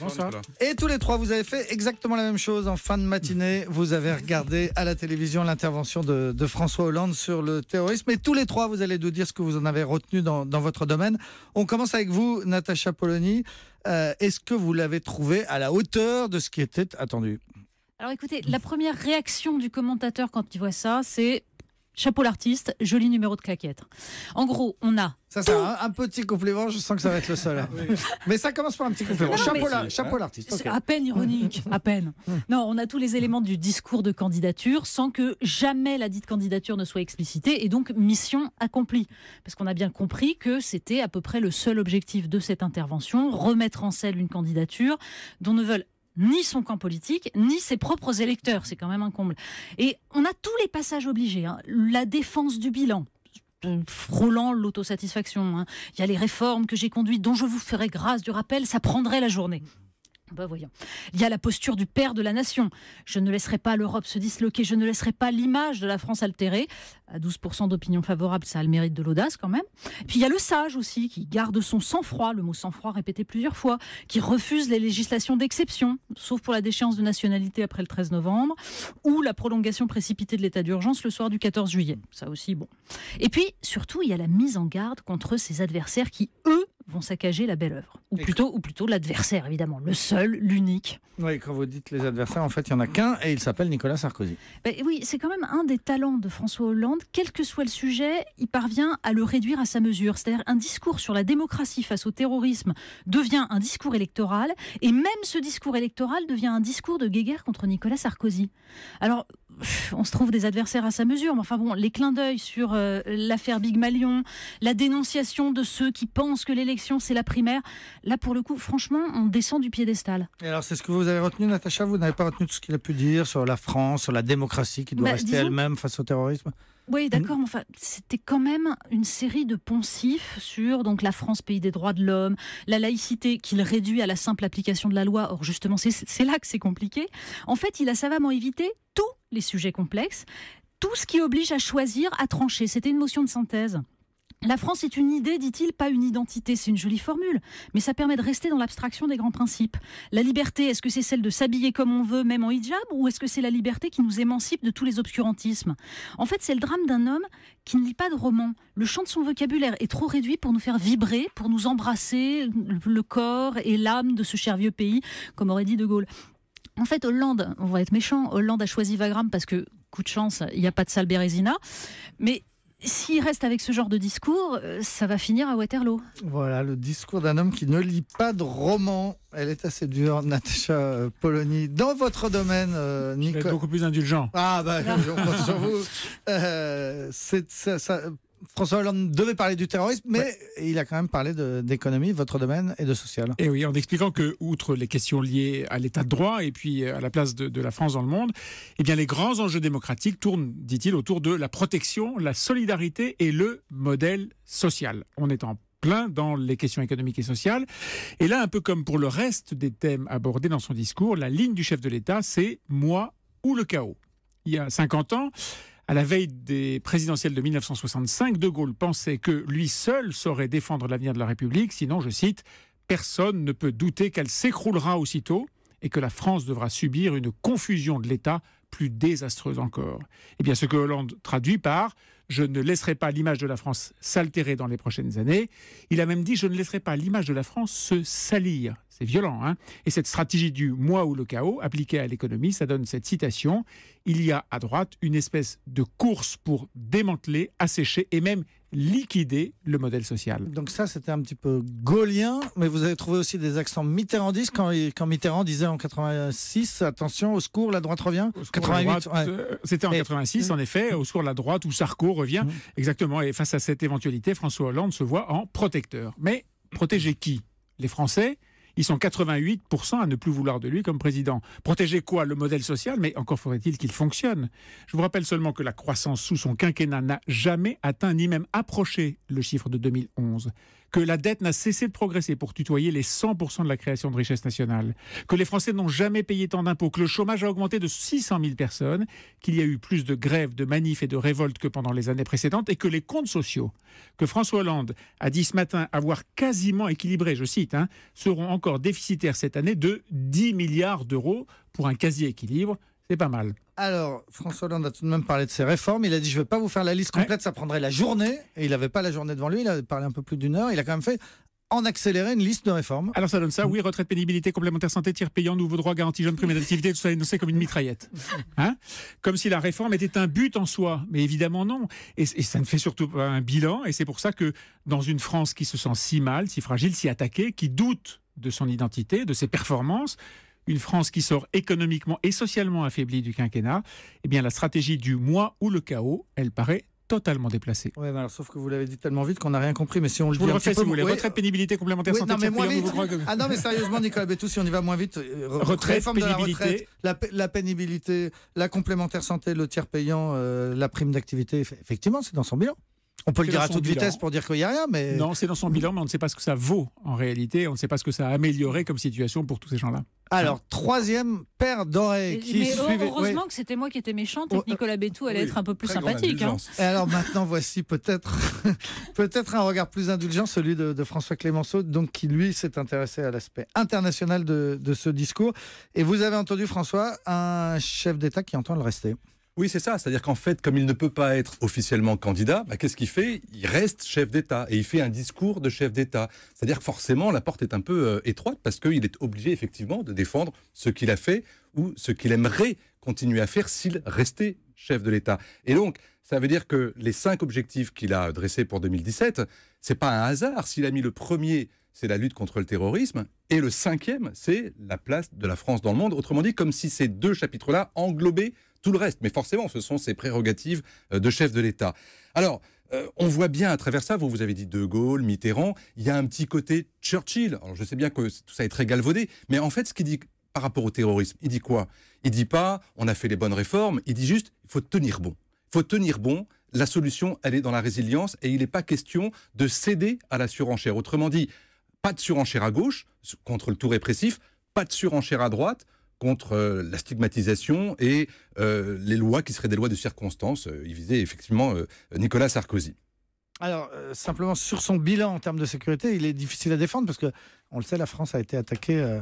Bonsoir. Et tous les trois, vous avez fait exactement la même chose en fin de matinée. Vous avez regardé à la télévision l'intervention de François Hollande sur le terrorisme. Et tous les trois, vous allez nous dire ce que vous en avez retenu dans votre domaine. On commence avec vous, Natacha Polony. Est-ce que vous l'avez trouvé à la hauteur de ce qui était attendu ? Alors écoutez, la première réaction du commentateur quand il voit ça, c'est chapeau l'artiste, joli numéro de claquette. En gros, on a... Ça, c'est un petit compliment, je sens que ça va être le seul. Oui. Mais ça commence par un petit compliment. Chapeau l'artiste. C'est à peine ironique, à peine. Non, on a tous les éléments du discours de candidature sans que jamais la dite candidature ne soit explicitée et donc mission accomplie. Parce qu'on a bien compris que c'était à peu près le seul objectif de cette intervention, remettre en selle une candidature dont ne veulent ni son camp politique, ni ses propres électeurs. C'est quand même un comble. Et on a tous les passages obligés. La défense du bilan, frôlant l'autosatisfaction. Il y a les réformes que j'ai conduites, dont je vous ferai grâce du rappel, ça prendrait la journée. Voyons. Il y a la posture du père de la nation. Je ne laisserai pas l'Europe se disloquer, je ne laisserai pas l'image de la France altérée. À 12% d'opinion favorable, ça a le mérite de l'audace quand même. Puis il y a le sage aussi, qui garde son sang-froid, le mot sang-froid répété plusieurs fois, qui refuse les législations d'exception, sauf pour la déchéance de nationalité après le 13 novembre, ou la prolongation précipitée de l'état d'urgence le soir du 14 juillet. Ça aussi, bon. Et puis, surtout, il y a la mise en garde contre ses adversaires qui, eux, vont saccager la belle œuvre. Ou plutôt l'adversaire, évidemment. Le seul, l'unique. Oui, quand vous dites les adversaires, en fait, il n'y en a qu'un et il s'appelle Nicolas Sarkozy. Oui, c'est quand même un des talents de François Hollande. Quel que soit le sujet, il parvient à le réduire à sa mesure. C'est-à-dire un discours sur la démocratie face au terrorisme devient un discours électoral et même ce discours électoral devient un discours de guéguerre contre Nicolas Sarkozy. Alors, on se trouve des adversaires à sa mesure, mais enfin bon, les clins d'œil sur l'affaire Big Malion, la dénonciation de ceux qui pensent que l'élection c'est la primaire, là pour le coup, franchement, on descend du piédestal. Et alors, c'est ce que vous avez retenu, Natacha ? Vous n'avez pas retenu tout ce qu'il a pu dire sur la France, sur la démocratie qui doit rester elle-même face au terrorisme ? Oui, d'accord, mais enfin, c'était quand même une série de poncifs sur donc, la France, pays des droits de l'homme, la laïcité qu'il réduit à la simple application de la loi. Or, justement, c'est là que c'est compliqué. En fait, il a savamment évité tous les sujets complexes, tout ce qui oblige à choisir, à trancher. C'était une motion de synthèse. La France est une idée, dit-il, pas une identité. C'est une jolie formule, mais ça permet de rester dans l'abstraction des grands principes. La liberté, est-ce que c'est celle de s'habiller comme on veut, même en hijab, ou est-ce que c'est la liberté qui nous émancipe de tous les obscurantismes ? En fait, c'est le drame d'un homme qui ne lit pas de roman. Le champ de son vocabulaire est trop réduit pour nous faire vibrer, pour nous embrasser le corps et l'âme de ce cher vieux pays, comme aurait dit De Gaulle. En fait, Hollande, on va être méchant, Hollande a choisi Wagram parce que, coup de chance, il n'y a pas de salle Bérésina, mais s'il reste avec ce genre de discours, ça va finir à Waterloo. Voilà, le discours d'un homme qui ne lit pas de roman. Elle est assez dure, Natacha Polony. Dans votre domaine, Nicolas... Je vais être beaucoup plus indulgent. Ah, on compte sur vous. François Hollande devait parler du terrorisme, mais il a quand même parlé d'économie, votre domaine, et de social. Et oui, en expliquant que, outre les questions liées à l'état de droit et puis à la place de la France dans le monde, eh bien les grands enjeux démocratiques tournent, dit-il, autour de la protection, la solidarité et le modèle social. On est en plein dans les questions économiques et sociales. Et là, un peu comme pour le reste des thèmes abordés dans son discours, la ligne du chef de l'État, c'est « moi ou le chaos ». Il y a 50 ans, à la veille des présidentielles de 1965, De Gaulle pensait que lui seul saurait défendre l'avenir de la République, sinon, je cite, « personne ne peut douter qu'elle s'écroulera aussitôt et que la France devra subir une confusion de l'État plus désastreuse encore ». Eh bien, ce que Hollande traduit par « je ne laisserai pas l'image de la France s'altérer dans les prochaines années ». Il a même dit « je ne laisserai pas l'image de la France se salir ». C'est violent, hein ? Et cette stratégie du « moi ou le chaos » appliquée à l'économie, ça donne cette citation. Il y a à droite une espèce de course pour démanteler, assécher et même liquider le modèle social. Donc ça, c'était un petit peu gaullien, mais vous avez trouvé aussi des accents mitterrandistes quand Mitterrand disait en 86, attention, au secours, la droite revient. 88, c'était en 86, en effet, au secours, la droite ou Sarko revient. Exactement, et face à cette éventualité, François Hollande se voit en protecteur. Mais protéger qui ? Les Français ? Ils sont 88% à ne plus vouloir de lui comme président. Protéger quoi ? Le modèle social, mais encore faudrait-il qu'il fonctionne. Je vous rappelle seulement que la croissance sous son quinquennat n'a jamais atteint ni même approché le chiffre de 2011. que la dette n'a cessé de progresser pour tutoyer les 100% de la création de richesse nationale, que les Français n'ont jamais payé tant d'impôts, que le chômage a augmenté de 600 000 personnes, qu'il y a eu plus de grèves, de manifs et de révoltes que pendant les années précédentes, et que les comptes sociaux, que François Hollande a dit ce matin avoir quasiment équilibrés, je cite, seront encore déficitaires cette année de 10 milliards d'euros pour un quasi-équilibre. C'est pas mal. Alors, François Hollande a tout de même parlé de ses réformes. Il a dit, je ne vais pas vous faire la liste complète, ça prendrait la journée. Et il n'avait pas la journée devant lui, il a parlé un peu plus d'1 heure. Il a quand même fait, en accéléré, une liste de réformes. Alors ça donne ça, oui, retraite, pénibilité, complémentaire santé, tiers payant, nouveau droit, garantie jeune, prime d'activité, tout ça énoncé comme une mitraillette. Comme si la réforme était un but en soi. Mais évidemment non. Et ça ne fait surtout pas un bilan. Et c'est pour ça que dans une France qui se sent si mal, si fragile, si attaquée, qui doute de son identité, de ses performances, une France qui sort économiquement et socialement affaiblie du quinquennat, eh bien la stratégie du moi ou le chaos, elle paraît totalement déplacée. Oui, alors sauf que vous l'avez dit tellement vite qu'on n'a rien compris. Mais si on le Je vous dit le refais si vous voulez. Oui. Retraite, pénibilité, complémentaire santé, non, mais tiers moins payant, vite. nouveau droit. Ah non, mais sérieusement, Nicolas Bétou, si on y va moins vite, Retraite, réforme de la pénibilité. retraite, la pénibilité, la complémentaire santé, le tiers payant, la prime d'activité, effectivement, c'est dans son bilan. On peut le dire à toute vitesse pour dire qu'il n'y a rien, mais... Non, c'est dans son bilan, mais on ne sait pas ce que ça vaut en réalité. On ne sait pas ce que ça a amélioré comme situation pour tous ces gens-là. Alors, troisième paire d'oreilles qui mais suivait... heureusement que c'était moi qui étais méchante et que Nicolas Bétou allait être un peu plus sympathique. Et alors maintenant, voici peut-être un regard plus indulgent, celui de François Clémenceau, donc qui lui s'est intéressé à l'aspect international de ce discours. Et vous avez entendu, François, un chef d'État qui entend le rester. Oui, c'est ça. C'est-à-dire qu'en fait, comme il ne peut pas être officiellement candidat, qu'est-ce qu'il fait ? Il reste chef d'État et il fait un discours de chef d'État. C'est-à-dire que forcément, la porte est un peu étroite parce qu'il est obligé effectivement de défendre ce qu'il a fait ou ce qu'il aimerait continuer à faire s'il restait chef de l'État. Et donc, ça veut dire que les 5 objectifs qu'il a dressés pour 2017, c'est pas un hasard. S'il a mis le premier, c'est la lutte contre le terrorisme, et le 5e, c'est la place de la France dans le monde. Autrement dit, comme si ces 2 chapitres-là englobaient tout le reste. Mais forcément, ce sont ses prérogatives de chef de l'État. Alors, on voit bien à travers ça, vous avez dit De Gaulle, Mitterrand, il y a un petit côté Churchill. Alors, je sais bien que tout ça est très galvaudé, mais en fait, ce qu'il dit par rapport au terrorisme, il dit quoi ? Il dit pas, on a fait les bonnes réformes, il dit juste, il faut tenir bon. Il faut tenir bon. La solution, elle est dans la résilience et il n'est pas question de céder à la surenchère. Autrement dit, pas de surenchère à gauche contre le tout répressif, pas de surenchère à droite contre la stigmatisation et les lois qui seraient des lois de circonstance. Il visait effectivement Nicolas Sarkozy. Alors, simplement, sur son bilan en termes de sécurité, il est difficile à défendre parce que, on le sait, la France a été attaquée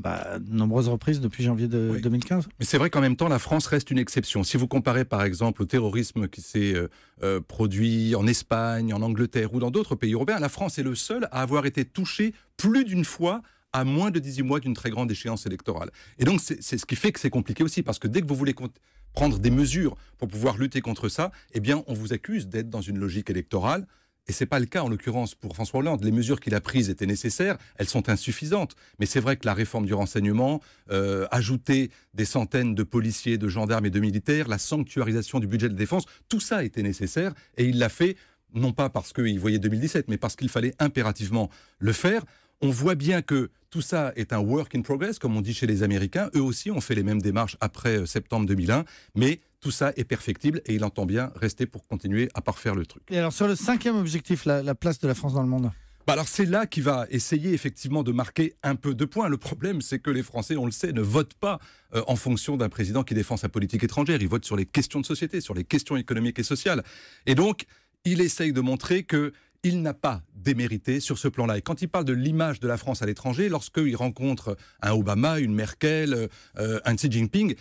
de nombreuses reprises depuis janvier 2015. Mais c'est vrai qu'en même temps, la France reste une exception. Si vous comparez par exemple au terrorisme qui s'est produit en Espagne, en Angleterre ou dans d'autres pays européens, la France est le seul à avoir été touché plus d'une fois à moins de 18 mois d'une très grande échéance électorale. Et donc, c'est ce qui fait que c'est compliqué aussi, parce que dès que vous voulez prendre des mesures pour pouvoir lutter contre ça, eh bien, on vous accuse d'être dans une logique électorale. Et ce n'est pas le cas, en l'occurrence, pour François Hollande. Les mesures qu'il a prises étaient nécessaires, elles sont insuffisantes. Mais c'est vrai que la réforme du renseignement, ajouter des centaines de policiers, de gendarmes et de militaires, la sanctuarisation du budget de défense, tout ça était nécessaire. Et il l'a fait, non pas parce qu'il voyait 2017, mais parce qu'il fallait impérativement le faire. On voit bien que tout ça est un work in progress, comme on dit chez les Américains. Eux aussi ont fait les mêmes démarches après septembre 2001, mais tout ça est perfectible et il entend bien rester pour continuer à parfaire le truc. Et alors sur le 5e objectif, la place de la France dans le monde ? Alors c'est là qu'il va essayer effectivement de marquer un peu de points. Le problème, c'est que les Français, on le sait, ne votent pas en fonction d'un président qui défend sa politique étrangère. Ils votent sur les questions de société, sur les questions économiques et sociales. Et donc, il essaye de montrer qu'il n'a pas démérité sur ce plan-là. Et quand il parle de l'image de la France à l'étranger, lorsqu'il rencontre un Obama, une Merkel, un Xi Jinping,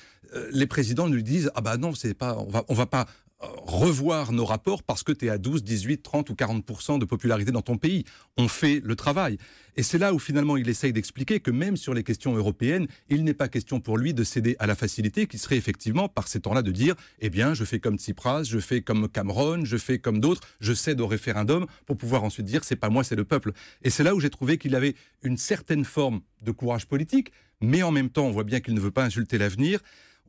les présidents lui disent « Ah bah non, c'est pas, on va pas revoir nos rapports parce que tu es à 12, 18, 30 ou 40% de popularité dans ton pays. On fait le travail. » Et c'est là où finalement il essaye d'expliquer que même sur les questions européennes, il n'est pas question pour lui de céder à la facilité qui serait effectivement par ces temps-là de dire « Eh bien, je fais comme Tsipras, je fais comme Cameron, je fais comme d'autres, je cède au référendum pour pouvoir ensuite dire « C'est pas moi, c'est le peuple ». Et c'est là où j'ai trouvé qu'il avait une certaine forme de courage politique, mais en même temps, on voit bien qu'il ne veut pas insulter l'avenir.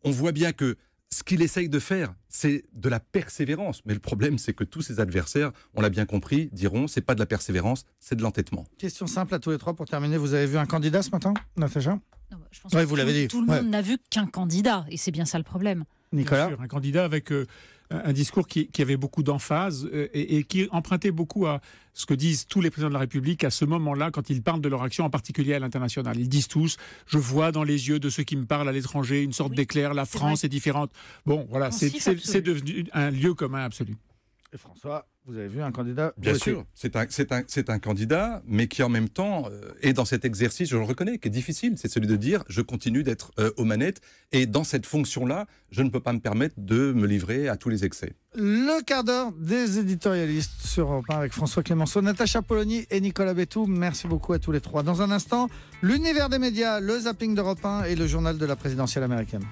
On voit bien que ce qu'il essaye de faire, c'est de la persévérance. Mais le problème, c'est que tous ses adversaires, on l'a bien compris, diront c'est pas de la persévérance, c'est de l'entêtement. Question simple à tous les trois pour terminer. Vous avez vu un candidat ce matin, Natacha ? Non, je pense Ouais, que vous l'avez dit. Tout le monde n'a vu qu'un candidat, et c'est bien ça le problème. Nicolas ? Bien sûr, un candidat avec un discours qui avait beaucoup d'emphase et qui empruntait beaucoup à ce que disent tous les présidents de la République à ce moment-là quand ils parlent de leur action, en particulier à l'international. Ils disent tous, je vois dans les yeux de ceux qui me parlent à l'étranger une sorte d'éclair, la France est différente. Bon, voilà, c'est devenu un lieu commun absolu. Et François, vous avez vu un candidat? Bien sûr, c'est un candidat, mais qui en même temps est dans cet exercice, je le reconnais, qui est difficile. C'est celui de dire, je continue d'être aux manettes, et dans cette fonction-là, je ne peux pas me permettre de me livrer à tous les excès. Le quart d'heure des éditorialistes sur Europe 1 avec François Clémenceau, Natacha Polony et Nicolas Bétou. Merci beaucoup à tous les trois. Dans un instant, l'univers des médias, le zapping d'Europe 1 et le journal de la présidentielle américaine.